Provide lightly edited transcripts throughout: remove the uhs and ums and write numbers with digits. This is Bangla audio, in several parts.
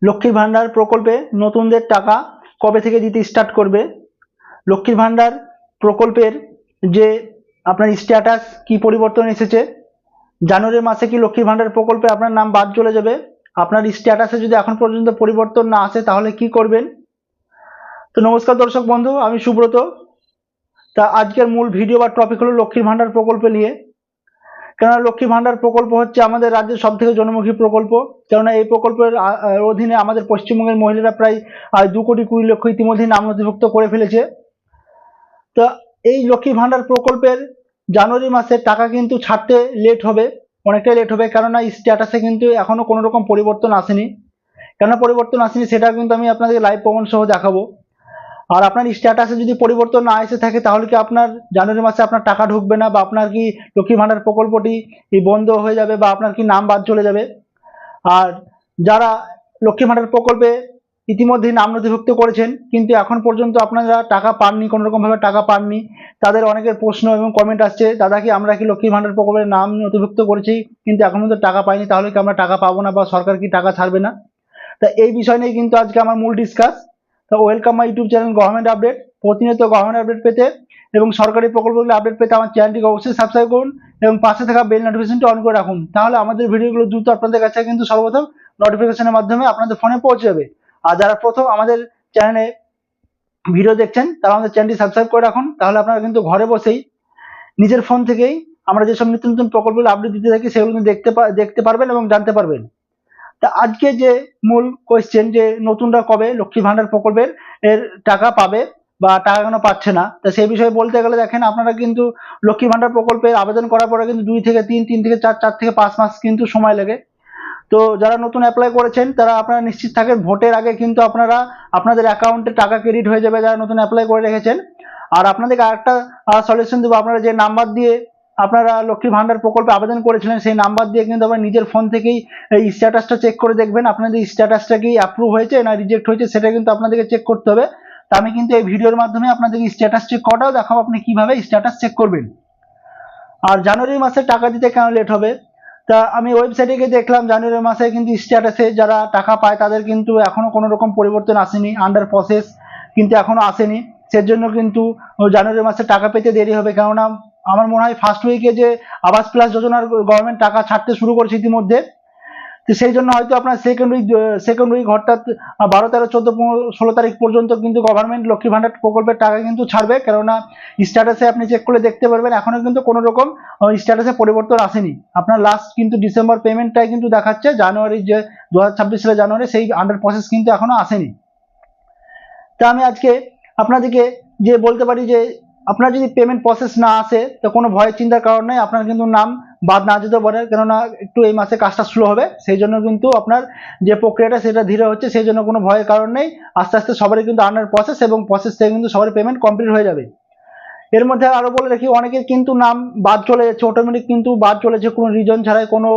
লক্ষ্মীর ভান্ডার প্রকল্পে নতুনদের টাকা কবে থেকে দিতে স্টার্ট করবে, লক্ষ্মীর ভান্ডার প্রকল্পের যে আপনার স্ট্যাটাস কি পরিবর্তন এসেছে, জানুয়ারি মাসে কি লক্ষ্মীর ভান্ডার প্রকল্পে আপনার নাম বাদ চলে যাবে, আপনার স্ট্যাটাসে যদি এখন পর্যন্ত পরিবর্তন না আসে তাহলে কি করবেন। তো নমস্কার দর্শক বন্ধু, আমি সুব্রত। তা আজকের মূল ভিডিও বা টপিক হলো লক্ষ্মীর ভান্ডার প্রকল্প নিয়ে। কেননা লক্ষ্মী ভান্ডার প্রকল্প হচ্ছে আমাদের রাজ্যের সব থেকে জনমুখী প্রকল্প। কেননা এই প্রকল্পের অধীনে আমাদের পশ্চিমবঙ্গের মহিলারা প্রায় 2,20,00,000 ইতিমধ্যে নাম নথিভুক্ত করে ফেলেছে। তো এই লক্ষ্মী ভান্ডার প্রকল্পের জানুয়ারি মাসে টাকা কিন্তু ছাড়তে লেট হবে, অনেকটাই লেট হবে, কেননা স্ট্যাটাসে কিন্তু এখনো কোনো রকম পরিবর্তন আসেনি। কেন পরিবর্তন আসেনি সেটা কিন্তু আমি আপনাদের লাইভ প্রমাণ সহ দেখাবো। আর আপনার স্ট্যাটাসে যদি পরিবর্তন না এসে থাকে তাহলে কি আপনার জানুয়ারি মাসে আপনার টাকা ঢুকবে না, বা আপনার কি লক্ষ্মী ভান্ডার প্রকল্পটি বন্ধ হয়ে যাবে, বা আপনার কি নাম বাদ চলে যাবে। আর যারা লক্ষ্মী ভান্ডার প্রকল্পে ইতিমধ্যেই নাম নথিভুক্ত করেছেন কিন্তু এখন পর্যন্ত আপনারা টাকা পাননি, কোনো রকম ভাবে টাকা পাননি, তাদের অনেকের প্রশ্ন এবং কমেন্ট আসছে, দাদা কি আমরা কি লক্ষ্মী ভান্ডার প্রকল্পের নাম নথিভুক্ত করেছি কিন্তু এখন পর্যন্ত টাকা পাইনি, তাহলে কি আমরা টাকা পাবো না, বা সরকার কি টাকা ছাড়বে না। তা এই বিষয় নিয়ে কিন্তু আজকে আমার মূল ডিসকাস। তো welcome my YouTube channel government update. প্রতিনিয়ত গভর্নমেন্ট আপডেট পেতে এবং সরকারি প্রকল্পগুলো আপডেট পেতে আমার চ্যানেলটিকে অবশ্যই সাবস্ক্রাইব করুন এবং পাশে থাকা বেল নোটিফিকেশনটি অন করে রাখুন, তাহলে আমাদের ভিডিওগুলো দ্রুত আপনাদের কাছে কিন্তু সর্বপ্রথম নোটিফিকেশনের মাধ্যমে আপনাদের ফোনে পৌঁছে যাবে। আর যারা প্রথম আমাদের চ্যানেলে ভিডিও দেখছেন তারা আমাদের চ্যানেলটি সাবস্ক্রাইব করে রাখুন, তাহলে আপনারা কিন্তু ঘরে বসেই নিজের ফোন থেকেই আমরা যেসব নিত্য নতুন প্রকল্পগুলো আপডেট দিতে থাকি সেগুলো কিন্তু দেখতে পারবেন এবং জানতে পারবেন। তা আজকে যে মূল কোয়েশ্চেন, যে নতুনরা কবে লক্ষ্মী ভান্ডার প্রকল্পের টাকা পাবে বা টাকা কেন পাচ্ছে না, তা সেই বিষয়ে বলতে গেলে দেখেন, আপনারা কিন্তু লক্ষ্মী ভান্ডার প্রকল্পের আবেদন করার পরে কিন্তু 2 থেকে 3, 3 থেকে 4, 4 থেকে 5 মাস কিন্তু সময় লাগে। তো যারা নতুন অ্যাপ্লাই করেছেন তারা আপনারা নিশ্চিত থাকেন ভোটের আগে কিন্তু আপনারা আপনাদের অ্যাকাউন্টে টাকা ক্রেডিট হয়ে যাবে, যারা নতুন অ্যাপ্লাই করে রেখেছেন। আর আপনাদেরকে আরেকটা সলিউশন দেবো, আপনারা যে নাম্বার দিয়ে আপনারা লক্ষ্মী ভান্ডার প্রকল্পে আবেদন করেছিলেন সেই নাম্বার দিয়ে কিন্তু আপনারা নিজের ফোন থেকেই এই স্ট্যাটাসটা চেক করে দেখবেন, আপনাদের স্ট্যাটাসটা কি অ্যাপ্রুভ হয়েছে না রিজেক্ট হয়েছে সেটা কিন্তু আপনাদেরকে চেক করতে হবে। তা আমি কিন্তু এই ভিডিওর মাধ্যমে আপনাদেরকে স্ট্যাটাস চেক করাটাও দেখাবো, আপনি কিভাবে স্ট্যাটাস চেক করবেন। আর জানুয়ারি মাসে টাকা দিতে কেন লেট হবে, তা আমি ওয়েবসাইটে গিয়ে দেখলাম জানুয়ারি মাসে কিন্তু স্ট্যাটাসে যারা টাকা পায় তাদের কিন্তু এখনো কোনো রকম পরিবর্তন আসেনি, আন্ডার প্রসেস কিন্তু এখনো আসেনি। সেজন্য কিন্তু জানুয়ারি মাসে টাকা পেতে দেরি হবে, কেননা আমার মনে হয় ফার্স্ট উইকে যে আবাস প্লাস যোজনার গভর্নমেন্ট টাকা ছাড়তে শুরু করেছে ইতিমধ্যে, তো সেই জন্য হয়তো আপনার সেকেন্ড উইক অর্থাৎ 12, 13, 14, 15, 16 তারিখ পর্যন্ত কিন্তু গভর্নমেন্ট লক্ষ্মী ভান্ডার প্রকল্পের টাকা কিন্তু ছাড়বে, কেননা স্ট্যাটাসে আপনি চেক করে দেখতে পারবেন এখনো কিন্তু কোনো রকম স্ট্যাটাসে পরিবর্তন আসেনি। আপনার লাস্ট কিন্তু ডিসেম্বর পেমেন্টটাই কিন্তু দেখাচ্ছে, জানুয়ারি যে 2026 সালে জানুয়ারি সেই আন্ডার প্রসেস কিন্তু এখনো আসেনি। তা আমি আজকে আপনাদেরকে যে বলতে পারি যে আপনার যদি পেমেন্ট প্রসেস না আসে তো কোনো ভয়ের চিন্তার কারণ নেই, আপনার কিন্তু নাম বাদ না যেতে পারে, কেননা একটু এই মাসে কাজটা স্লো হবে, সেই জন্য কিন্তু আপনার যে প্রক্রিয়াটা সেটা ধীরে হচ্ছে, সেই জন্য কোনো ভয়ের কারণ নেই। আস্তে আস্তে সবারই কিন্তু আন্ডার প্রসেস এবং প্রসেস থেকে কিন্তু সবার পেমেন্ট কমপ্লিট হয়ে যাবে। এর মধ্যে আরো বলে রাখি, অনেকের কিন্তু নাম বাদ চলে যাচ্ছে, অটোমেটিক কিন্তু বাদ চলেছে কোনো রিজন ছাড়াই, কোনো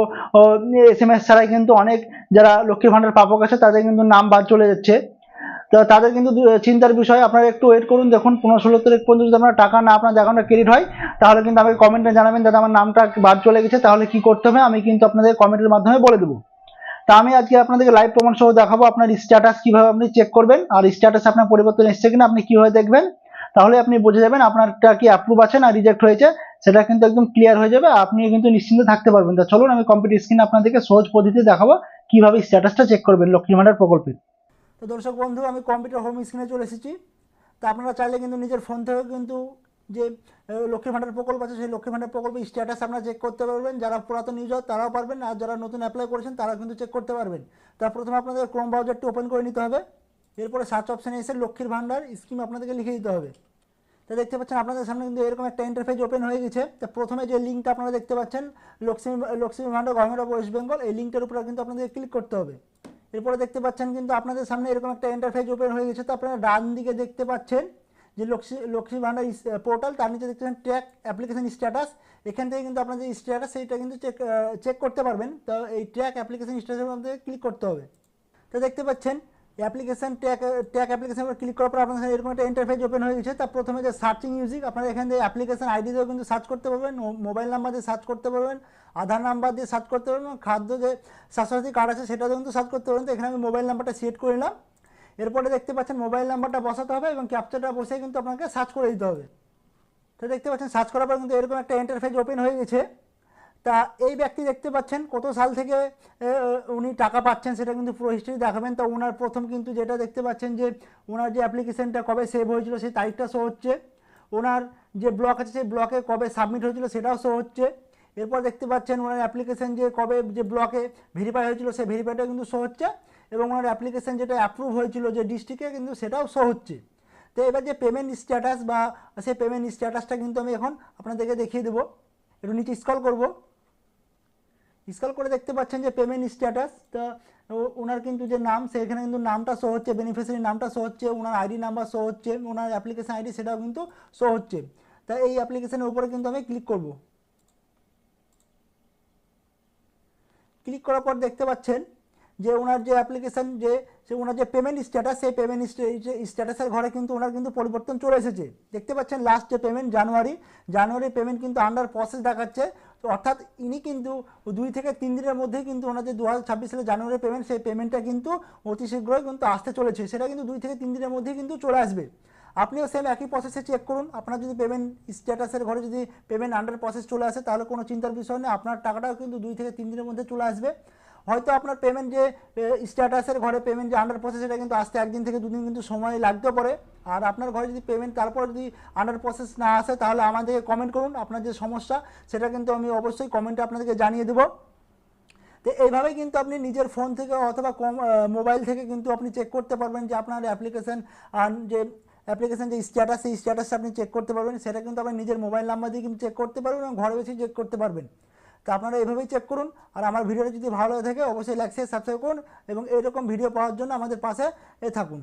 SMS ছাড়াই কিন্তু অনেক যারা লক্ষ্মী ভান্ডার প্রাপক আছে তাদের কিন্তু নাম বাদ চলে যাচ্ছে। তো তাদের কিন্তু চিন্তার বিষয়, আপনারা একটু ওয়েট করুন, দেখুন 15-16 তারিখ পর্যন্ত যদি আপনার টাকা না আপনার অ্যাকাউন্টে ক্রেডিট হয় তাহলে কিন্তু আমাকে কমেন্টে জানাবেন, দাদা আমার নামটা বাদ চলে গেছে তাহলে কি করতে হবে, আমি কিন্তু আপনাদের কমেন্টের মাধ্যমে বলে দেবো। তা আমি আজকে আপনাদেরকে লাইভ প্রমাণ সহ দেখাবো আপনার স্ট্যাটাস কিভাবে আপনি চেক করবেন, আর স্ট্যাটাস আপনার পরিবর্তন এসছে কিনা আপনি কিভাবে দেখবেন, তাহলে আপনি বুঝে যাবেন আপনারটা কি অ্যাপ্রুভ আছে না রিজেক্ট হয়েছে, সেটা কিন্তু একদম ক্লিয়ার হয়ে যাবে, আপনি কিন্তু নিশ্চিন্তে থাকতে পারবেন। তা চলুন আমি কম্পিউটার স্ক্রিনে আপনাদেরকে সহজ পদ্ধতিতে দেখাবো কিভাবে স্ট্যাটাসটা চেক করবেন লক্ষ্মী ভান্ডার প্রকল্পে। তো দর্শক বন্ধু, আমি কম্পিউটার হোম স্ক্রিনে চলে এসেছি। তা আপনারা চাইলে কিন্তু নিজের ফোন থেকেও কিন্তু যে লক্ষ্মী ভান্ডার প্রকল্প আছে সেই লক্ষ্মী ভান্ডার প্রকল্পের স্ট্যাটাস আপনারা চেক করতে পারবেন, যারা পুরাতন ইউজার তারাও পারবেন, আর যারা নতুন অ্যাপ্লাই করেছেন তারাও কিন্তু চেক করতে পারবেন। তা প্রথমে আপনাদের ক্রোম ব্রাউজারটি ওপেন করে নিতে হবে, এরপরে সার্চ অপশানে এসে লক্ষ্মীর ভান্ডার স্কিম আপনাদেরকে লিখে দিতে হবে। তো দেখতে পাচ্ছেন আপনাদের সামনে কিন্তু এরকম একটা ইন্টারফেস ওপেন হয়ে গেছে। তো প্রথমে যে লিঙ্কটা আপনারা দেখতে পাচ্ছেন Lakshmi Bhandar government of West Bengal, এই লিঙ্কটার উপরে কিন্তু আপনাদের ক্লিক করতে হবে। এরপরে দেখতে পাচ্ছেন কিন্তু আপনাদের সামনে এরকম একটা ইন্টারফেস ওপেন হয়ে গেছে। তো আপনারা ডান দিকে দেখতে পাচ্ছেন যে লক্ষ্মী ভান্ডার পোর্টাল, তার নিচে দেখতে পাচ্ছেন ট্র্যাক অ্যাপ্লিকেশন স্ট্যাটাস, এখান থেকে কিন্তু আপনার যে স্ট্যাটাস সেইটা কিন্তু চেক করতে পারবেন। তো এই ট্র্যাক অ্যাপ্লিকেশন স্ট্যাটাসের মধ্যে ক্লিক করতে হবে। তো দেখতে পাচ্ছেন অ্যাপ্লিকেশন ট্যাগ অ্যাপ্লিকেশন উপর ক্লিক করার পর আপনার সামনে এরকম একটা ইন্টারফেস ওপেন হয়ে গেছে। তার প্রথমে যে সার্চিং মিউজিক, আপনারা এখান থেকে অ্যাপ্লিকেশন আইডি দিয়েও কিন্তু সার্চ করতে পারবেন, মোবাইল নাম্বার দিয়ে সার্চ করতে পারবেন, আধার নাম্বার দিয়ে সার্চ করতে পারবেন, খাদ্য যে স্বাস্থ্যসাথী কার্ড আছে সেটা দিয়ে কিন্তু সার্চ করতে পারবেন। তো এখানে আমি মোবাইল নাম্বারটা সিলেক্ট করে নিলাম। এরপরে দেখতে পাচ্ছেন মোবাইল নাম্বারটা বসাতে হবে এবং ক্যাপচারটা বসে কিন্তু আপনাকে সার্চ করে দিতে হবে। তো দেখতে পাচ্ছেন সার্চ করার পর কিন্তু এরকম একটা ইন্টারফেস ওপেন হয়ে গেছে। তা এই ব্যক্তি দেখতে পাচ্ছেন কত সাল থেকে উনি টাকা পাচ্ছেন সেটা কিন্তু পুরো হিস্ট্রি দেখাবেন। তো ওনার প্রথম কিন্তু যেটা দেখতে পাচ্ছেন যে ওনার যে অ্যাপ্লিকেশনটা কবে সেভ হয়েছিল সেই তারিখটা শো হচ্ছে, ওনার যে ব্লক আছে সেই ব্লকে কবে সাবমিট হয়েছিল সেটাও শো হচ্ছে। এরপর দেখতে পাচ্ছেন ওনার অ্যাপ্লিকেশন যে কবে যে ব্লকে ভেরিফাই হয়েছিল সেই ভেরিফাইটা কিন্তু শো হচ্ছে, এবং ওনার অ্যাপ্লিকেশন যেটা অ্যাপ্রুভ হয়েছিল যে ডিস্ট্রিক্টে কিন্তু সেটাও শো হচ্ছে। তো এবার যে পেমেন্ট স্ট্যাটাস বা সেই পেমেন্ট স্ট্যাটাসটা কিন্তু আমি এখন আপনাদেরকে দেখিয়ে দেবো। একটু নিচে স্ক্রল করবো, স্ক্রল করে দেখতে পাচ্ছেন যে পেমেন্ট স্ট্যাটাস। তা ওনার কিন্তু যে নাম সেখানে কিন্তু নামটা শো হচ্ছে, বেনিফিশিয়ারি নামটা শো হচ্ছে, ওনার আইডি নাম্বার শো হচ্ছে, ওনার অ্যাপ্লিকেশন আইডি সেটাও কিন্তু শো হচ্ছে। তা এই অ্যাপ্লিকেশনের উপরে কিন্তু আমি ক্লিক করব। ক্লিক করার পর দেখতে পাচ্ছেন যে ওনার যে অ্যাপ্লিকেশন যে ওনার যে পেমেন্ট স্ট্যাটাস সেই পেমেন্ট স্ট্যাটাসের ঘরে কিন্তু ওনার কিন্তু পরিবর্তন চলে এসেছে। দেখতে পাচ্ছেন লাস্ট যে পেমেন্ট জানুয়ারি পেমেন্ট কিন্তু আন্ডার প্রসেস দেখাচ্ছে। তো অর্থাৎ ইনি কিন্তু 2 থেকে 3 দিনের মধ্যেই কিন্তু ওনার যে 2026 সালে জানুয়ারি পেমেন্ট সেই পেমেন্টটা কিন্তু অতি শীঘ্রই কিন্তু আসতে চলেছে, সেটা কিন্তু 2 থেকে 3 দিনের মধ্যেই কিন্তু চলে আসবে। আপনিও সেম একই প্রসেসে চেক করুন। আপনার যদি পেমেন্ট স্ট্যাটাসের ঘরে যদি পেমেন্ট আন্ডার প্রসেস চলে আসে তাহলে কোনো চিন্তার বিষয় নেই, আপনার টাকাটাও কিন্তু 2 থেকে 3 দিনের মধ্যে চলে আসবে। হয়তো আপনার পেমেন্ট যে স্ট্যাটাসের ঘরে পেমেন্ট যে আন্ডার প্রসেস এটা কিন্তু আসতে 1 দিন থেকে 2 দিন কিন্তু সময় লাগতে পারে। আর আপনার ঘরে যদি পেমেন্ট তারপর যদি আন্ডার প্রসেস না আসে তাহলে আমাদেরকে কমেন্ট করুন আপনার যে সমস্যা সেটা কিন্তু আমি অবশ্যই কমেন্টে আপনাদেরকে জানিয়ে দেবো। তো এইভাবেই কিন্তু আপনি নিজের ফোন থেকে অথবা মোবাইল থেকে কিন্তু আপনি চেক করতে পারবেন যে আপনার অ্যাপ্লিকেশন যে স্ট্যাটাস সেই স্ট্যাটাসটা আপনি চেক করতে পারবেন। সেটা কিন্তু আপনি নিজের মোবাইল নাম্বার দিয়ে কিন্তু চেক করতে পারবেন এবং ঘরে বসে চেক করতে পারবেন। তো আপনারা এইভাবেই চেক করুন। আর আমার ভিডিওটা যদি ভালো লাগে থাকে অবশ্যই লাইক শেয়ার সাবস্ক্রাইব করুন এবং এরকম ভিডিও পাওয়ার জন্য আমাদের পাশে থাকুন।